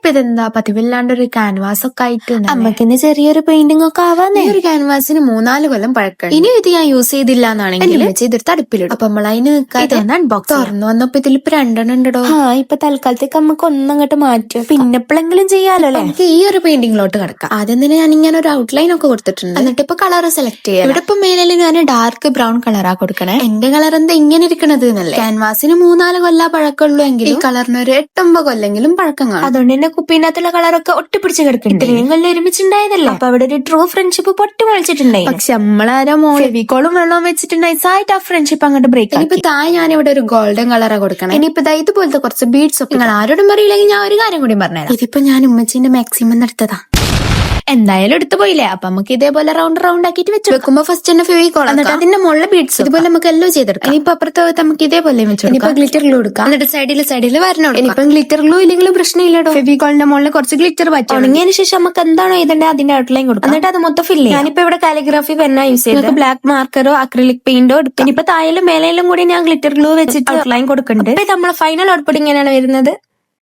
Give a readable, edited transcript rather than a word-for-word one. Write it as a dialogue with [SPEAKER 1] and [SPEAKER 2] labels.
[SPEAKER 1] ഇപ്പൊ ഇതെന്താ പതിവില്ലാണ്ട് ഒരു ക്യാൻവാസ് ഒക്കെ ആയിട്ടുണ്ട്.
[SPEAKER 2] അമ്മക്കിന്ന് ചെറിയൊരു പെയിന്റിംഗ് ഒക്കെ ആവാന്നേ.
[SPEAKER 1] ഈ ഒരു ക്യാൻവാസിന് 3-4 കൊല്ലം പഴക്കം. ഇനി ഇത് ഞാൻ യൂസ് ചെയ്തില്ല എന്നാണെങ്കിൽ ചെയ്തിട്ട് അടുപ്പിലിടും. അപ്പൊ നമ്മളതിന് അൺബോക്സ് തുറന്നു വന്നപ്പോ ഇതിൽ ഇപ്പൊ 2 ഉണ്ടോ.
[SPEAKER 2] ഇപ്പൊ തൽക്കാലത്തേക്ക് നമുക്ക് ഒന്നങ്ങോട്ട് മാറ്റും, പിന്നെ എപ്പോഴെങ്കിലും ചെയ്യാലോ അല്ലെ.
[SPEAKER 1] നമുക്ക് ഈ ഒരു പെയിന്റിങ്ങിലോട്ട് കിടക്കാം. ആദ്യം തന്നെ ഞാൻ ഇങ്ങനെ ഒരു ഔട്ട്ലൈൻ ഒക്കെ കൊടുത്തിട്ടുണ്ട്. എന്നിട്ട് ഇപ്പൊ കളർ സെലക്ട് ചെയ്യാം. ഇവിടെ ഇപ്പൊ മേലിൽ ഞാൻ ഡാർക്ക് ബ്രൗൺ കളറാ കൊടുക്കണേ. എന്റെ കളർ എന്താ ഇങ്ങനെ ഇരിക്കണത് എന്നല്ലേ. ക്യാൻവാസിന് 3-4 കൊല്ലം പഴക്കമുള്ളൂ എങ്കിൽ ഈ കളറിന് ഒരു 8-9 കൊല്ലെങ്കിലും പഴക്കം കാണും.
[SPEAKER 2] അതുകൊണ്ട് തന്നെ കുപ്പീനകത്തുള്ള കളറൊക്കെ ഒട്ടിപ്പിടിച്ച് കിടക്കുന്നുണ്ട്. ഇത്രയും കൊല്ലം ഒരുമിച്ചുണ്ടായതല്ലേ, അപ്പൊ അവിടെ ഒരു ട്രൂ ഫ്രണ്ട്ഷിപ്പ് പൊട്ടി മുളച്ചിട്ടുണ്ടായി.
[SPEAKER 1] പക്ഷെ നമ്മളാരോ ഫെവിക്കോളും വെള്ളവും വെച്ചിട്ടുണ്ടായിട്ട് ആ ഫ്രണ്ട്ഷിപ്പ് അങ്ങോട്ട് ബ്രേക്ക്. ഇനിയിപ്പോ താഴെ ഞാൻ ഇവിടെ ഒരു ഗോൾഡൻ കളറാ കൊടുക്കണം. ഇനിയിപ്പോ ഇതുപോലത്തെ കുറച്ച് ബീഡ്സ് ഒക്കെ. നിങ്ങൾ ആരോടും പറയില്ലെങ്കിൽ ഞാൻ ഒരു കാര്യം കൂടി പറഞ്ഞുതരാം. ഇതിപ്പോ ഞാൻ ഉമ്മച്ചീന്റെ മാക്സിമം എടുത്തതാ. എന്തായാലും എടുത്തു പോയില്ലേ, അപ്പൊ നമുക്ക് ഇതേപോലെ റൗണ്ട് ആക്കിയിട്ട് വെച്ചു വെക്കുമ്പോ ഫസ്റ്റ് തന്നെ ഫെവിക്കോൾ, എന്നിട്ട് അതിന്റെ മുകളിൽ ബീഡ്സ് ഇതുപോലെ നമുക്ക് എല്ലോ ചെയ്തെടുക്കാം. ഇനിയിപ്പോ അപ്പുറത്ത് നമുക്ക് ഇതേപോലെ വെച്ചു. ഇനിയിപ്പോ ഗ്ലിറ്റർ ഗ്ലൂ എടുക്കാം. എന്നിട്ട് സൈഡിൽ വരണം. ഇനിയിപ്പം ഗ്ലിറ്റർ ഗ്ലൂ ഇല്ലെങ്കിലും പ്രശ്നമില്ലടോ. ഫെവിക്കോളിന്റെ മുകളിൽ കുറച്ച് ഗ്ലിറ്റർ പറ്റും.
[SPEAKER 2] ഉണങ്ങിയതിനു ശേഷം നമുക്ക് എന്താണോ ഇതിന്റെ അതിന്റെ ഔട്ട്ലൈൻ കൊടുക്കാം, എന്നിട്ട് അത് മൊത്തം ഫില്ല് ചെയ്യാം. ഞാനിപ്പോ ഇവിടെ കാലിഗ്രാഫി പെന്നാ യൂസ് ചെയ്തത്. ബ്ലാക്ക് മാർക്കറോ അക്രിലിക് പെയിന്റോ എടുക്കും. ഇനിയിപ്പോ താഴെയും മേലയിലും കൂടി ഞാൻ ഗ്ലിറ്റർ ഗ്ലൂ വെച്ചിട്ട് ഔട്ട്ലൈൻ കൊടുക്കുന്നുണ്ട്. നമ്മളെ ഫൈനൽ ഔട്ട്പുട്ട് ഇങ്ങനെയാണ് വരുന്നത്.